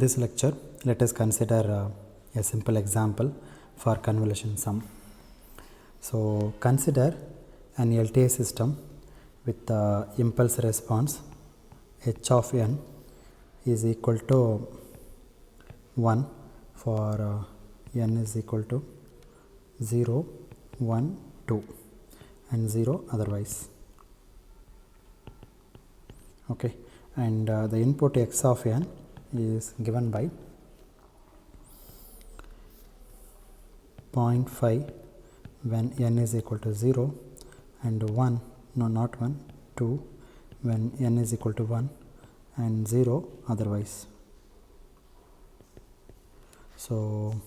This lecture, let us consider a simple example for convolution sum. So, consider an LTI system with the impulse response h of n is equal to 1 for n is equal to 0, 1, 2 and 0 otherwise. Okay, and the input x of n is given by 0.5 when n is equal to 0 and 1, no not 1, 2 when n is equal to 1 and 0 otherwise. So,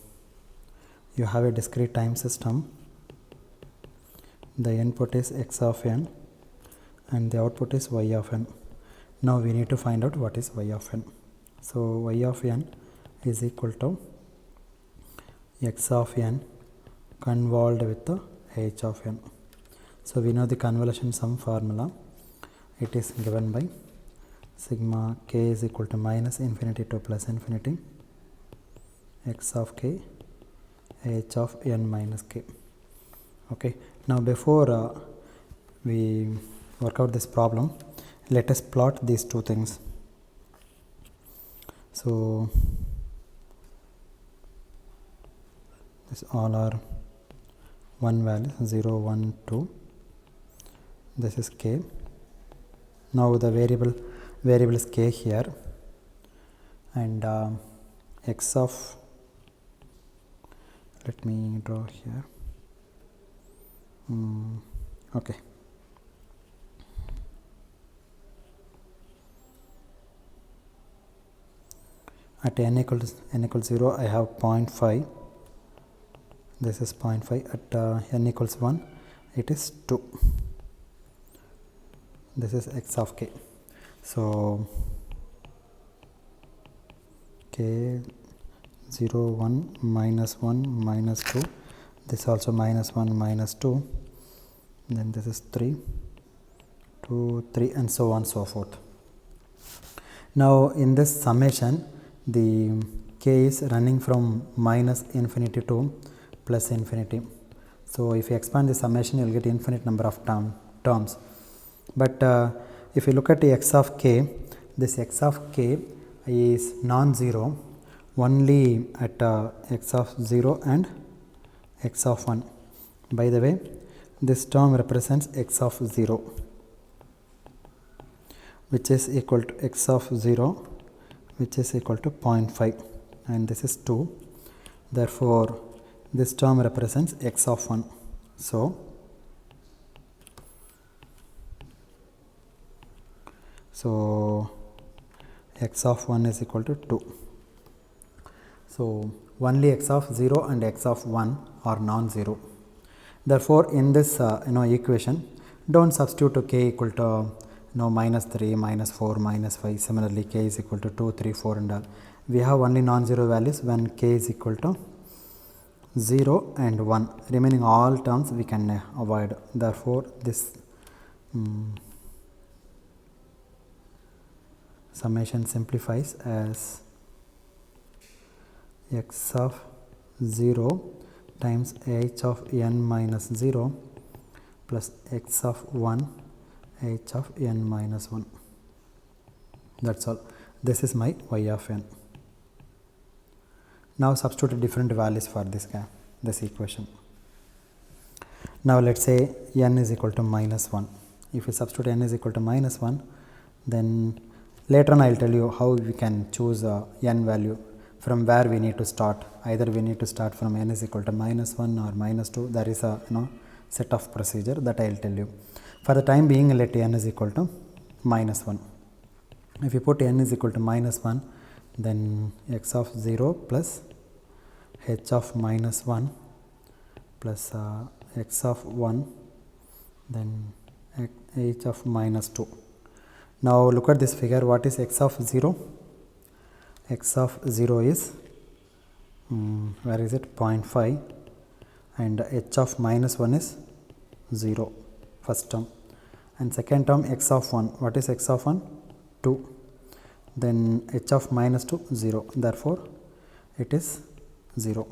you have a discrete time system, the input is x of n and the output is y of n. Now, we need to find out what is y of n. So, y of n is equal to x of n convolved with the h of n. So, we know the convolution sum formula. It is given by sigma k is equal to minus infinity to plus infinity x of k h of n minus k. Okay. Now, before we work out this problem, let us plot these two things. So, this all are one value 0, 1, 2, this is k. Now, the variable is k here and x of, let me draw here, okay. At n equals 0, I have 0.5, this is 0.5, at n equals 1, it is 2, this is x of k. So, k 0, 1, minus 1, minus 2, this also minus 1, minus 2, then this is 3, 2, 3 and so on so forth. Now, in this summation, the k is running from minus infinity to plus infinity. So, if you expand the summation, you will get infinite number of terms. But if you look at the x of k, this x of k is non-zero only at x of 0 and x of 1. By the way, this term represents x of 0, which is equal to x of 0, which is equal to 0.5 and this is 2. Therefore, this term represents x of 1. So, x of 1 is equal to 2. So, only x of 0 and x of 1 are non-zero. Therefore, in this equation, don't substitute k equal to minus 3, minus 4, minus 5. Similarly, k is equal to 2, 3, 4 and all. We have only non-zero values when k is equal to 0 and 1. Remaining all terms we can avoid. Therefore, this summation simplifies as x of 0 times h of n minus 0 plus x of 1 h of n minus 1. That is all. This is my y of n. Now, substitute different values for this equation. Now, let us say n is equal to minus 1. If we substitute n is equal to minus 1, then later on I will tell you how we can choose n value, from where we need to start. Either we need to start from n is equal to minus 1 or minus 2. There is a set of procedure that I will tell you. For the time being, let n is equal to minus 1. If you put n is equal to minus 1, then x of 0 plus h of minus 1 plus x of 1, then h of minus 2. Now, look at this figure. What is x of 0? X of 0 is, where is it, 0.5 and h of minus 1 is 0, first term, and second term x of 1. What is x of 1? 2. then h of minus 2 0, therefore it is 0.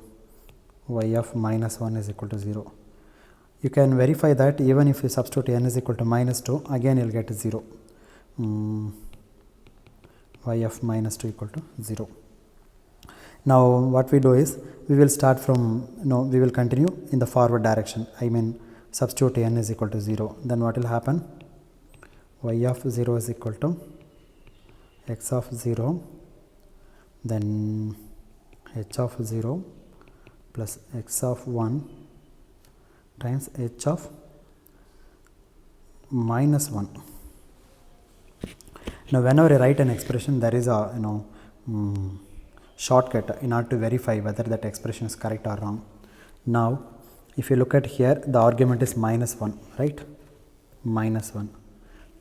Y of minus 1 is equal to 0. You can verify that even if you substitute n is equal to minus 2, again you will get 0. Y of minus 2 equal to 0. Now what we do is, we will start from, we will continue in the forward direction. I mean substitute n is equal to 0. Then what will happen? Y of 0 is equal to x of 0, then h of 0 plus x of 1 times h of minus 1. Now whenever I write an expression, there is a shortcut in order to verify whether that expression is correct or wrong. Now if you look at here, the argument is minus 1, right? Minus 1.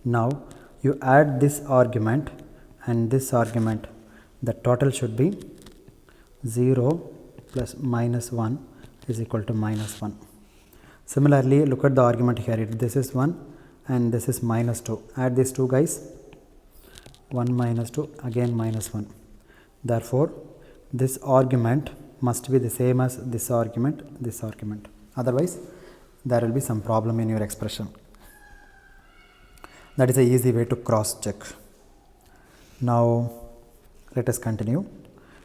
Now you add this argument and this argument, the total should be 0 plus minus 1 is equal to minus 1. Similarly, look at the argument here, this is 1 and this is minus 2. Add these two guys, 1 minus 2, again minus 1. Therefore, this argument must be the same as this argument, otherwise there will be some problem in your expression. That is an easy way to cross check. Now let us continue.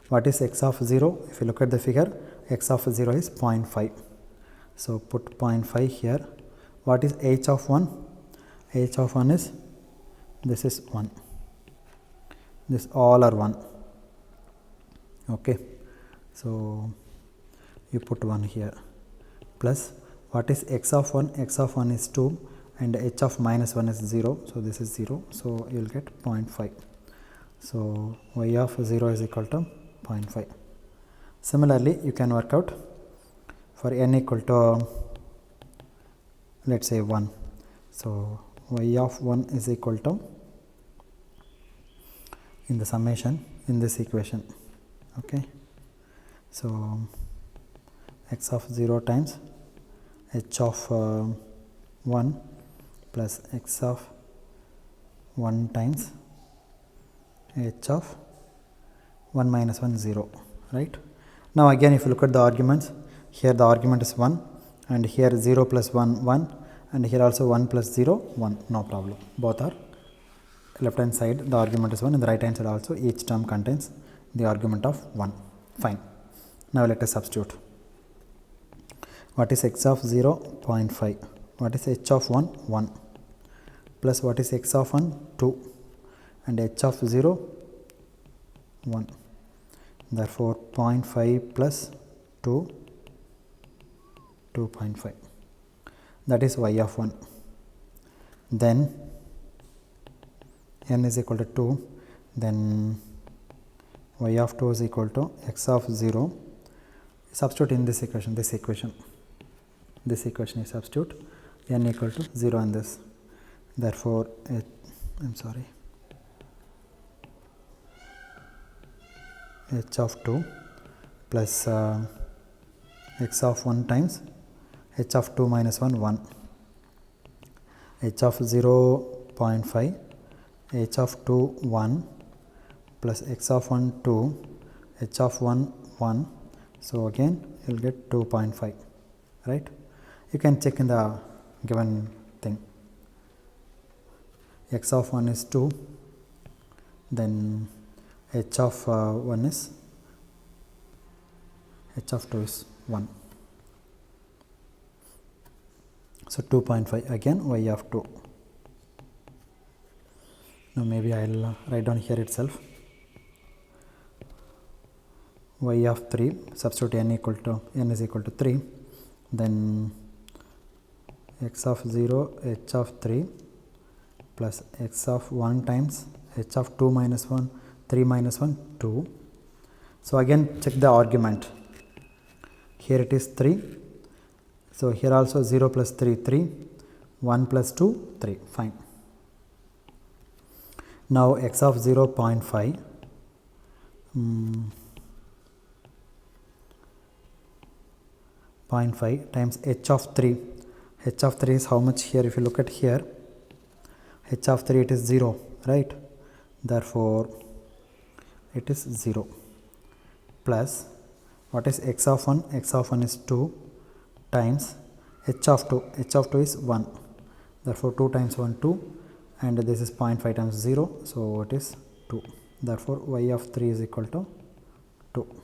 What is x of 0? If you look at the figure, x of 0 is 0.5. So put 0.5 here. What is h of 1? H of 1 is, this is 1. This all are 1. Okay. So you put 1 here. Plus what is x of 1? X of 1 is 2 and h of minus 1 is 0. So this is 0. So you will get 0.5. So y of 0 is equal to 0.5. Similarly, you can work out for n equal to, let's say 1. So y of 1 is equal to, in the summation, in this equation. Okay. So x of 0 times h of 1 plus x of 1 times h of 1 minus 1 0, right? Now again if you look at the arguments, here the argument is 1 and here 0 plus 1 1 and here also 1 plus 0 1, no problem. Both are left hand side the argument is 1 and the right hand side also each term contains the argument of 1. Fine. Now let us substitute. What is x of 0? 0.5. What is h of 1? 1. Plus what is x of 1? 2. And h of 0? 1. Therefore 0.5 plus 2, 2.5. That is y of 1. Then n is equal to 2. Then y of 2 is equal to x of 0. Substitute in this equation, this equation is substitute, n equal to 0 in this. Therefore h of 2 plus x of 1 times h of 2 minus 1 1, h of 0 0.5, h of 2 1 plus x of 1 2, h of 1 1. So again you will get 2.5, right? You can check in the given thing. X of 1 is 2, then h of 1 is, h of 2 is 1. So 2.5, again y of 2. Now maybe I will write down here itself. Y of 3, substitute n is equal to 3, then x of 0 h of 3 plus x of 1 times h of 2 minus 1, 3 minus 1 2. So again check the argument. Here it is 3. So here also 0 plus 3 3, 1 plus 2 3, fine. Now x of 0 0.5, 0.5 times h of 3. H of 3 is how much here? If you look at here, h of 3 it is 0, right? Therefore it is 0, plus what is x of 1? X of 1 is 2 times h of 2. H of 2 is 1. Therefore, 2 times 1, 2, and this is 0.5 times 0. So, it is 2. Therefore, y of 3 is equal to 2.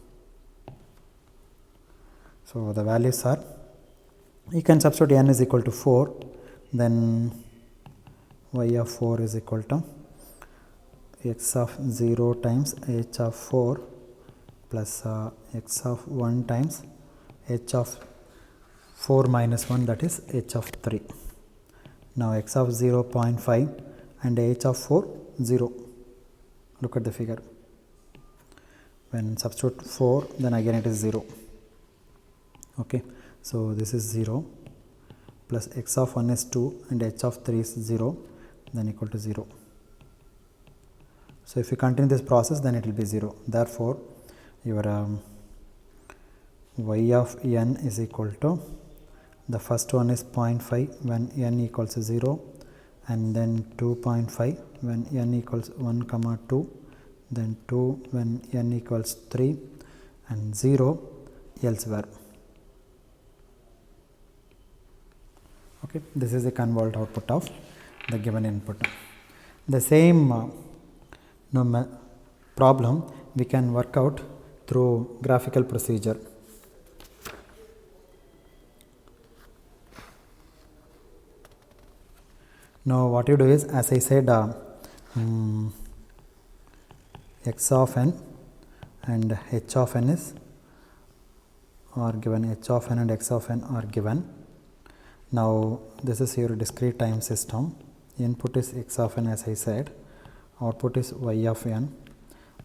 So, the values are, you can substitute n is equal to 4, then y of 4 is equal to x of 0 times h of 4 plus x of 1 times h of 4 minus 1, that is h of 3. Now, x of 0 0.5 and h of 4 0. Look at the figure. When substitute 4, then again it is 0. Okay. So, this is 0 plus x of 1 is 2 and h of 3 is 0, then equal to 0. So, if you continue this process, then it will be 0. Therefore, your y of n is equal to, the first one is 0.5 when n equals 0, and then 2.5 when n equals 1 comma 2, then 2 when n equals 3, and 0 elsewhere. Okay, this is the convolved output of the given input. The same problem we can work out through graphical procedure. Now, what you do is, as I said, x of n and h of n are given, h of n and x of n are given. Now, this is your discrete time system. Input is x of n, as I said, output is y of n.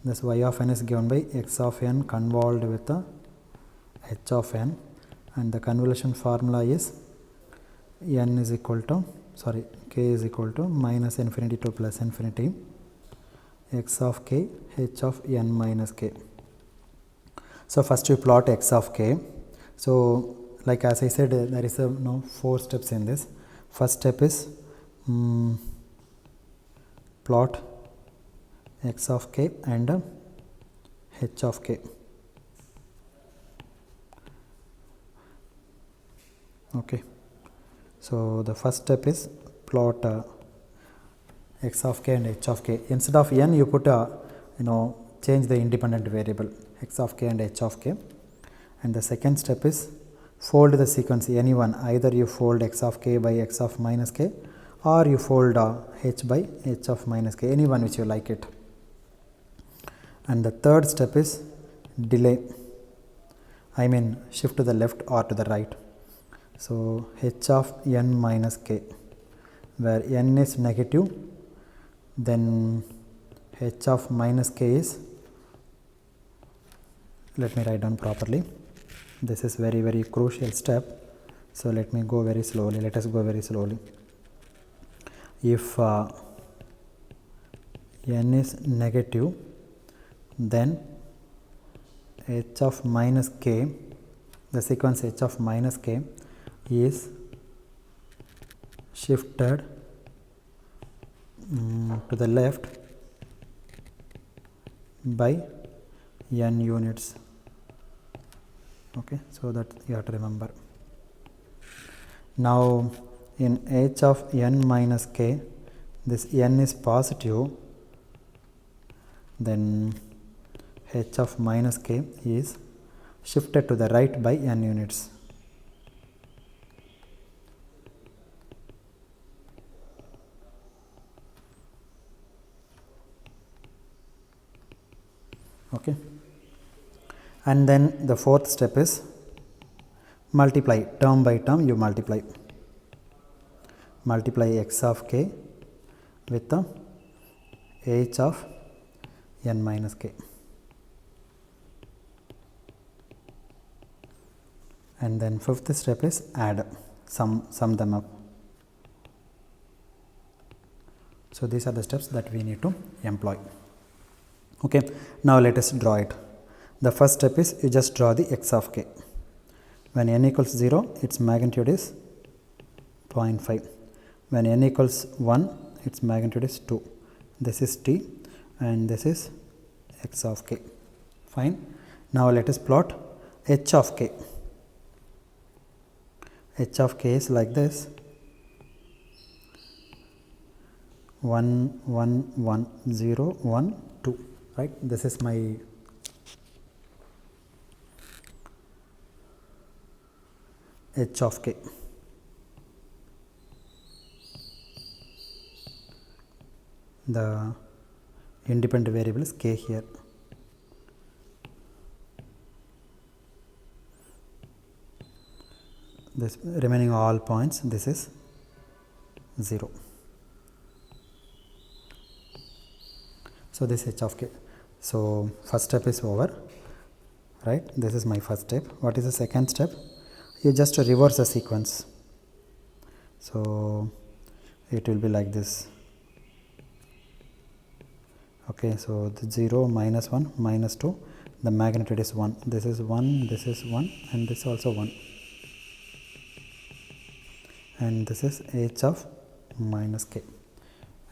This y of n is given by x of n convolved with h of n, and the convolution formula is n is equal to, k is equal to minus infinity to plus infinity x of k h of n minus k. So, first you plot x of k. So, like as I said, there is 4 steps in this. First step is plot x of k and h of k. Okay. So, the first step is plot x of k and h of k. Instead of n, you put change the independent variable x of k and h of k. And the second step is fold the sequence anyone, either you fold x of k by x of minus k, or you fold h by h of minus k, anyone which you like it. And the third step is delay, I mean shift to the left or to the right. So, h of n minus k, where n is negative, then h of minus k is, let me write down properly. This is very, very crucial step. So, let me go very slowly. Let us go very slowly. If n is negative, then h of minus k, the sequence h of minus k is shifted to the left by n units. Okay, so that you have to remember. Now, in h of n minus k, this n is positive, then h of minus k is shifted to the right by n units. Okay. And then the fourth step is multiply, term by term you multiply x of k with the h of n minus k, and then fifth step is add, sum them up. So, these are the steps that we need to employ. Okay. Now, let us draw it. The first step is you just draw the x of k. When n equals 0, its magnitude is 0.5. When n equals 1, its magnitude is 2. This is t and this is x of k. Fine. Now let us plot h of k. H of k is like this: 1 1 1 0 1 2, right? This is my h of k. The independent variable is k here. This remaining all points, this is 0. So this h of k. So first step is over, right? This is my first step. What is the second step? You just reverse the sequence. So it will be like this. Okay, so the 0 minus 1 minus 2, the magnitude is 1. This is 1, this is 1, and this is also 1. And this is h of minus k,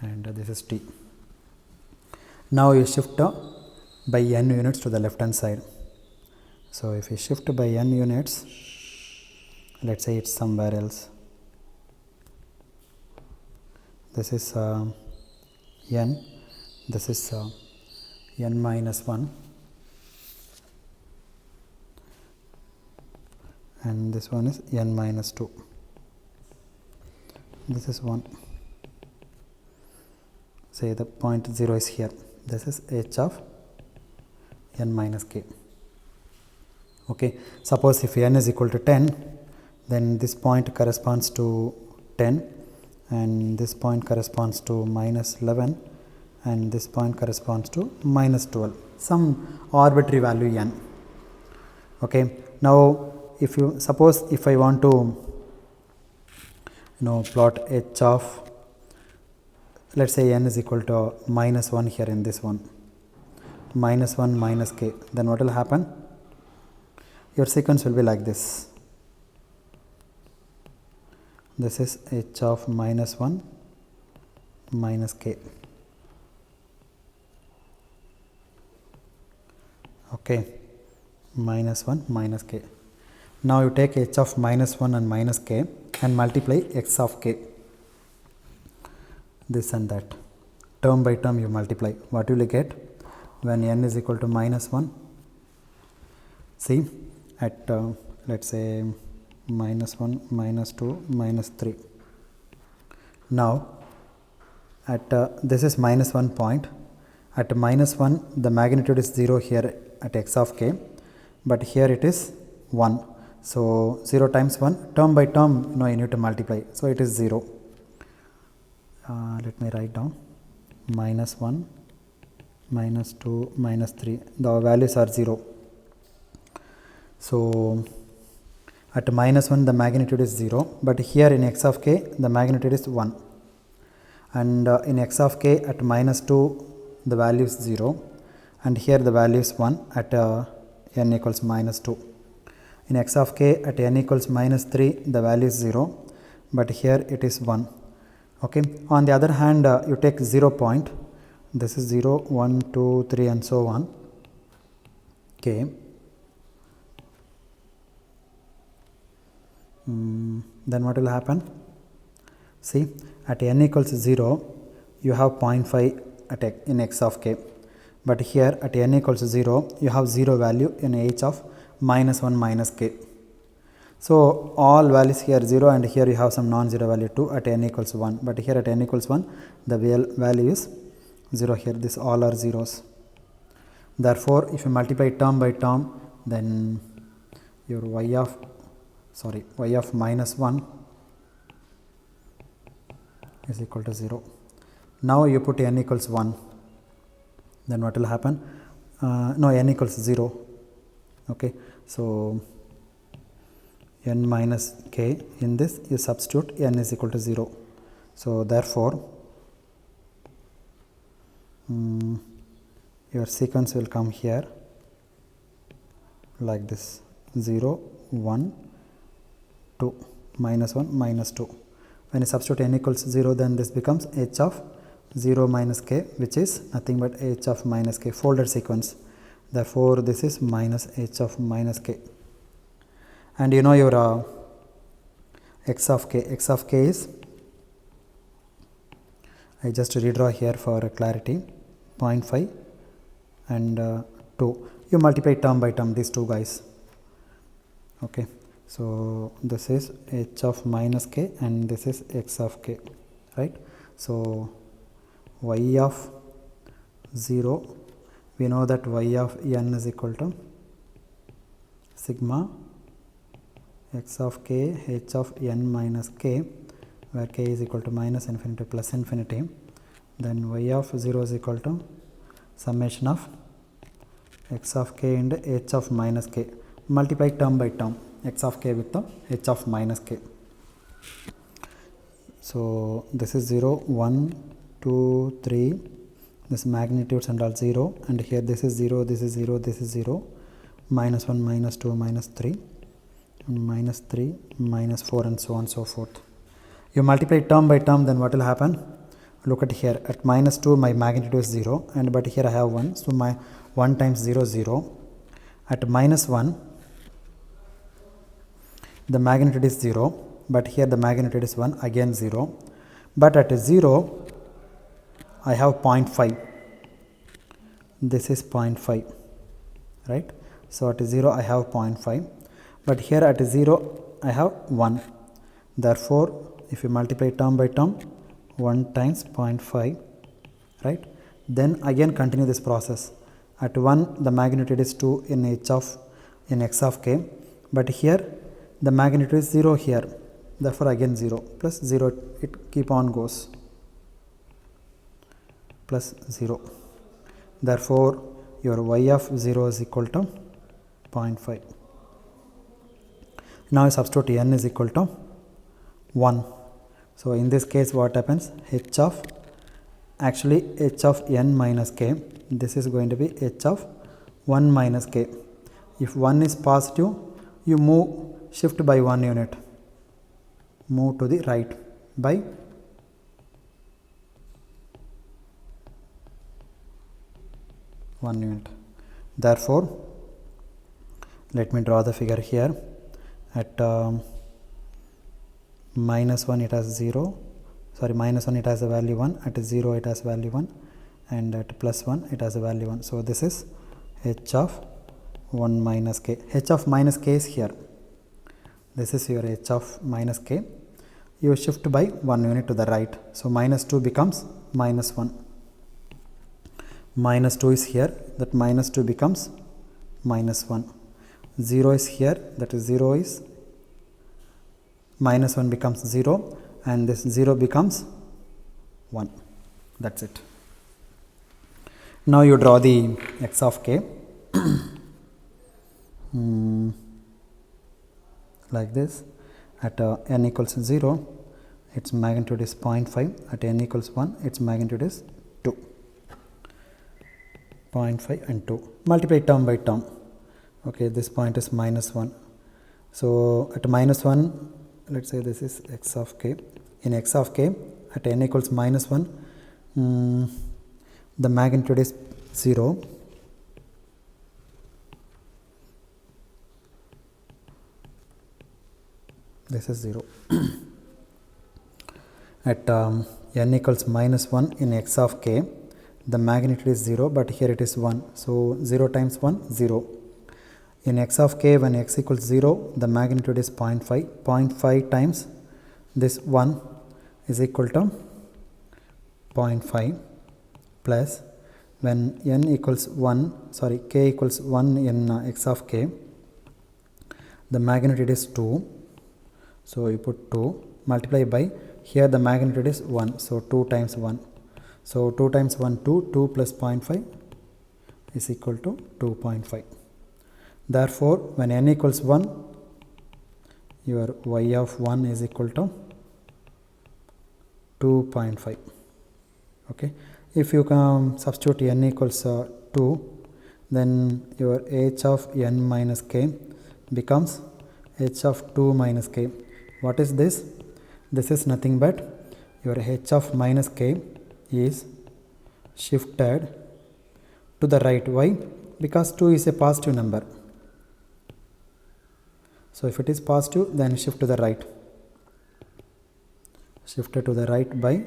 and this is t. Now you shift by n units to the left hand side. So if you shift by n units, let's say it's somewhere else. This is n. This is n minus 1, and this one is n minus 2. This is 1. Say the point 0 is here. This is h of n minus k. Okay. Suppose if n is equal to 10, then this point corresponds to 10, and this point corresponds to minus 11, and this point corresponds to minus 12, some arbitrary value n. Okay. Now if you suppose if I want to plot h of, let's say n is equal to minus 1 here in this one, minus 1 minus k, then what will happen? Your sequence will be like this. This is h of minus 1 minus k. Okay, minus 1 minus k. Now you take h of minus 1 and minus k and multiply x of k. This and that. Term by term you multiply. What will you get when n is equal to minus 1? See, at let's say minus 1, minus 2, minus 3. Now at this is minus 1 point. At minus 1, the magnitude is 0 here at x of k, but here it is 1. So 0 times 1, term by term, you need to multiply. So it is 0. Let me write down minus 1, minus 2, minus 3. The values are 0. So at minus 1, the magnitude is 0, but here in x of k, the magnitude is 1. And in x of k at minus 2, the value is 0, and here the value is 1 at n equals minus 2. In x of k at n equals minus 3, the value is 0, but here it is 1. Okay. On the other hand, you take 0 point. This is 0, 1, 2, 3, and so on. Okay. Then what will happen? See, at n equals 0, you have 0.5 in x of k, but here at n equals 0, you have 0 value in h of minus 1 minus k. So all values here 0, and here you have some non-zero value 2 at n equals 1, but here at n equals 1, the value is 0 here. This all are zeros. Therefore, if you multiply term by term, then your y of minus 1 is equal to 0. Now you put n equals 1, then what will happen? N equals 0. Okay, so n minus k, in this you substitute n is equal to 0. So therefore your sequence will come here like this: 0, 1, 2, minus 1, minus 2. When you substitute n equals 0, then this becomes h of 0 minus k, which is nothing but h of minus k, folded sequence. Therefore, this is minus h of minus k. And you know your x of k. X of k is, I just redraw here for clarity, 0.5 and 2. You multiply term by term, these two guys. Okay, so this is h of minus k and this is x of k, right? So y of 0, we know that y of n is equal to sigma x of k h of n minus k, where k is equal to minus infinity plus infinity. Then y of 0 is equal to summation of x of k and h of minus k. Multiply term by term, x of k with the h of minus k. So this is 0, 1, 2, 3, this magnitudes and all 0, and here this is 0, this is 0, this is 0, minus 1, minus 2, minus 3, minus 3, minus 4, and so on and so forth. You multiply term by term, then what will happen? Look at here, at minus 2 my magnitude is 0, and but here I have 1, so my 1 times 0 is 0. At minus 1 the magnitude is 0, but here the magnitude is 1, again 0. But at 0 I have 0.5, this is 0.5, right? So at 0 I have 0.5, but here at 0 I have 1. Therefore, if you multiply term by term, 1 times 0.5, right? Then again continue this process. At 1 the magnitude is 2 in x of k, but here the magnitude is 0 here, therefore again 0 plus 0, it keep on goes, plus 0. Therefore, your y of 0 is equal to 0.5. Now substitute n is equal to 1. So in this case what happens? h of n minus k, this is going to be h of 1 minus k. If 1 is positive, you shift by 1 unit, move to the right by 1 unit. Therefore, let me draw the figure here. At minus 1 it has 0, sorry, minus 1 it has a value 1, at 0 it has value 1, and at plus 1 it has a value 1. So this is h of 1 minus k. H of minus k is here. This is your h of minus k. You shift by 1 unit to the right. So minus 2 becomes minus 1. Minus 2 is here, that minus 2 becomes minus 1. 0 is here, that is 0 is minus 1 becomes 0, and this 0 becomes 1. That's it. Now you draw the x of k like this. At n equals 0, its magnitude is 0.5. At n equals 1, its magnitude is 2. 0.5 and 2. Multiply term by term. Okay, this point is minus 1. So at minus 1, let's say this is x of k. In x of k, at n equals minus 1, the magnitude is 0. This is 0. At n equals minus 1 in x of k, the magnitude is 0, but here it is 1. So 0 times 1, 0. In x of k, when x equals 0, the magnitude is 0.5. 0.5 times this 1 is equal to 0.5, plus when n equals 1, sorry, k equals 1 in x of k, the magnitude is 2. So you put 2, multiply by, here the magnitude is 1, so 2 times 1. So 2 times 1, 2, 2 plus 0.5 is equal to 2.5. Therefore, when n equals 1, your y of 1 is equal to 2.5. Okay. If you can substitute n equals 2, then your h of n minus k becomes h of 2 minus k. What is this? This is nothing but your h of minus k is shifted to the right. Why? Because 2 is a positive number. So if it is positive, then shift to the right. Shifted to the right by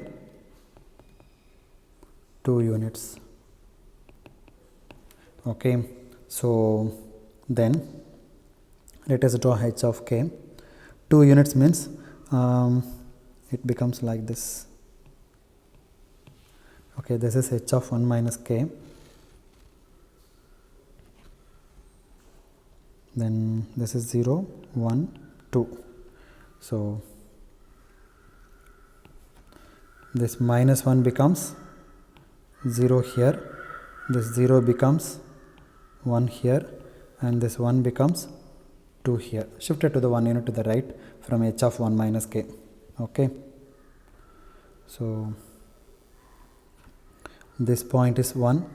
2 units. Okay, so then let us draw h of k. 2 units means it becomes like this. Okay, this is h of 1 minus k. Then this is 0, 1, 2. So this minus 1 becomes 0 here, this 0 becomes 1 here, and this 1 becomes 2 here. Shifted to the 1 unit to the right from h of 1 minus k. Okay, so this point is 1,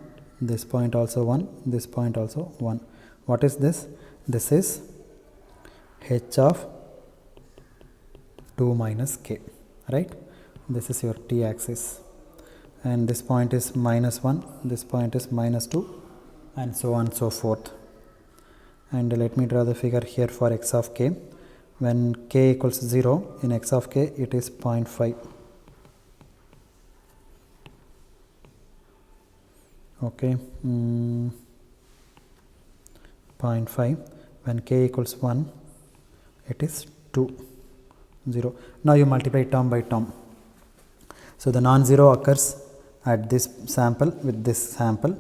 this point also 1, this point also 1. What is this? This is h of 2 minus k, right? This is your t axis, and this point is minus 1, this point is minus 2, and so on and so forth. And let me draw the figure here for x of k. When k equals 0, in x of k it is 0.5. Okay, 0.5. When k equals 1, it is 2, 0. Now you multiply term by term. So the non-zero occurs at this sample, with this sample,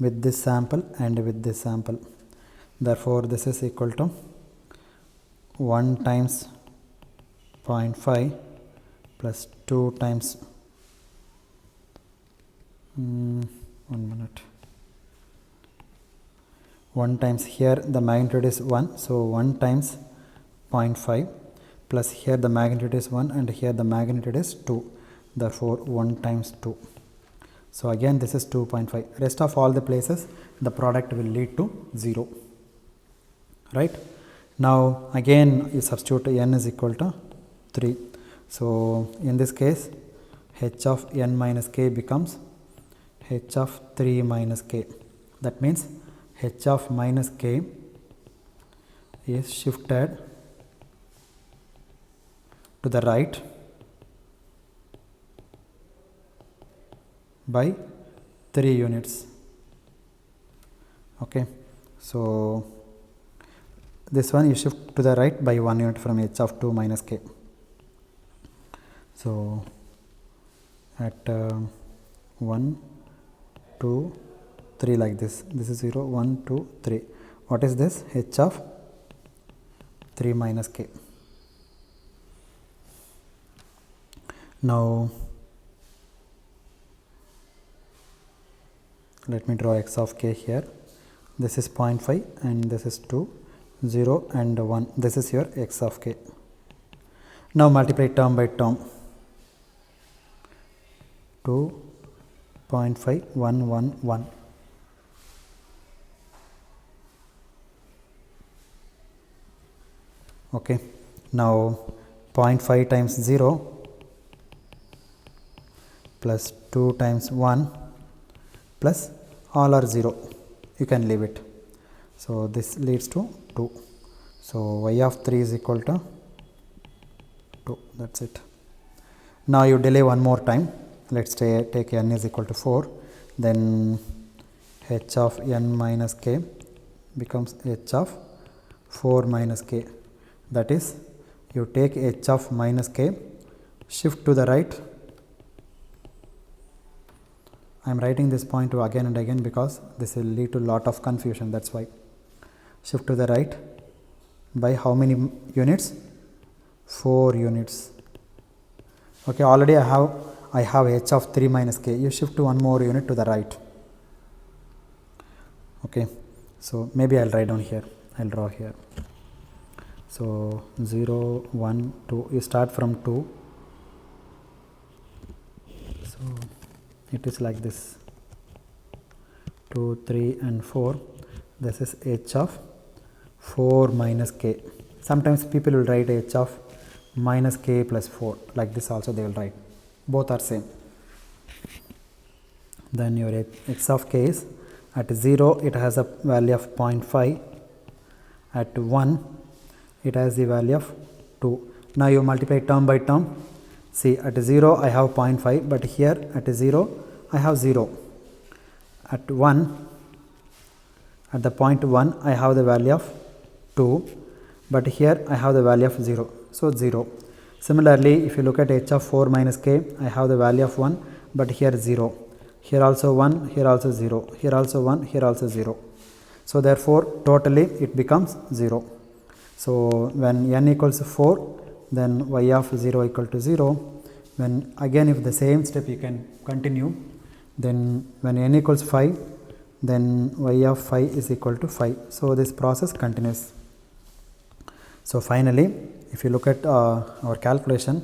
with this sample, and with this sample. Therefore this is equal to 1 times 0.5 plus 2 times 1 minute. 1 times here the magnitude is 1, so 1 times 0.5 plus here the magnitude is 1 and here the magnitude is 2. Therefore 1 times 2. So again this is 2.5. Rest of all the places the product will lead to 0. Right? Now again you substitute n is equal to 3. So in this case h of n minus k becomes h of 3 minus k. That means h of minus k is shifted to the right by 3 units. Okay, so this one you shift to the right by 1 unit from h of 2 minus k. So at 1, 2, 3 like this. This is 0, 1, 2, 3. What is this? H of 3 minus k. Now let me draw x of k here. This is 0.5 and this is 2, 0 and 1. This is your x of k. Now multiply term by term. 2, 0.5, 1, 1, 1. Okay, now 0.5 times 0 plus 2 times 1 plus all are 0. You can leave it. So this leads to 2. So y of 3 is equal to 2. That's it. Now you delay one more time. Let's take n is equal to 4. Then h of n minus k becomes h of 4 minus k. That is, you take h of minus k, shift to the right. I am writing this point again and again because this will lead to lot of confusion. That's why. Shift to the right by how many units? 4 units. Okay, already I have h of 3 minus k. You shift to one more unit to the right. Okay, so maybe I'll write down here. I'll draw here. So 0, 1, 2. You start from 2. So it is like this. 2, 3 and 4. This is h of 4 minus k. Sometimes people will write h of minus k plus 4. Like this also they will write. Both are same. Then your x of k is at 0 it has a value of 0.5, at 1 it has the value of 2. Now you multiply term by term. See, at 0 I have 0.5, but here at 0 I have 0. At 1, at the point 1 I have the value of 2, but here I have the value of 0, so 0. Similarly, if you look at h of 4 minus k, I have the value of 1, but here 0. Here also 1, here also 0, here also 1, here also 0. So therefore totally it becomes 0. So when n equals 4, then y of 0 equal to 0. When again if the same step you can continue, then when n equals 5, then y of 5 is equal to 5. So this process continues. So finally, if you look at our calculation,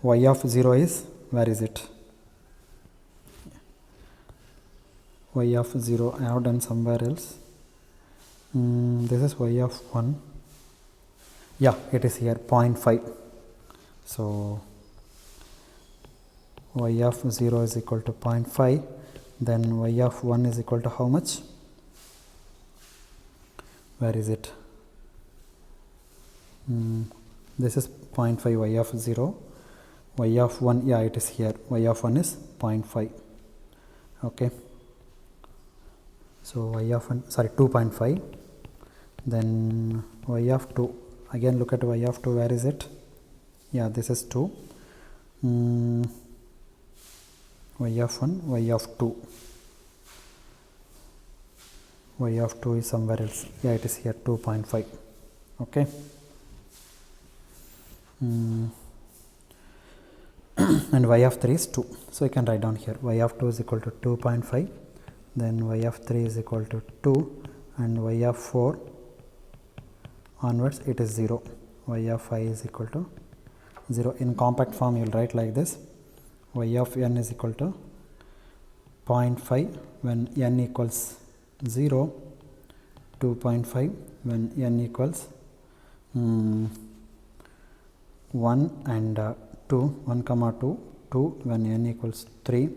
y of 0 is, where is it? Y of 0 I have done somewhere else. This is y of 1. Yeah, it is here 0.5. So y of 0 is equal to 0.5. Then y of 1 is equal to how much? Where is it? This is 0.5 y of 0. Y of 1, yeah, it is here. Y of 1 is 0.5. Okay. So y of 1, sorry, 2.5. Then y of 2. Again look at y of 2, where is it? Yeah, this is 2. Y of 1, y of 2. Y of 2 is somewhere else. Yeah, it is here 2.5. Okay. And y of 3 is 2. So you can write down here y of 2 is equal to 2.5. Then y of 3 is equal to 2. And y of 4 onwards it is 0. Y of 5 is equal to 0. In compact form you will write like this: y of n is equal to 0.5 when n equals 0, 2.5 when n equals 1 and 2, 1 comma 2, 2 when n equals 3,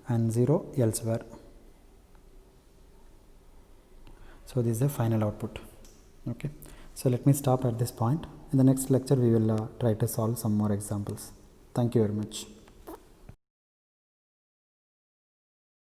and 0 elsewhere. So this is the final output. Okay. So let me stop at this point. In the next lecture we will try to solve some more examples. Thank you very much.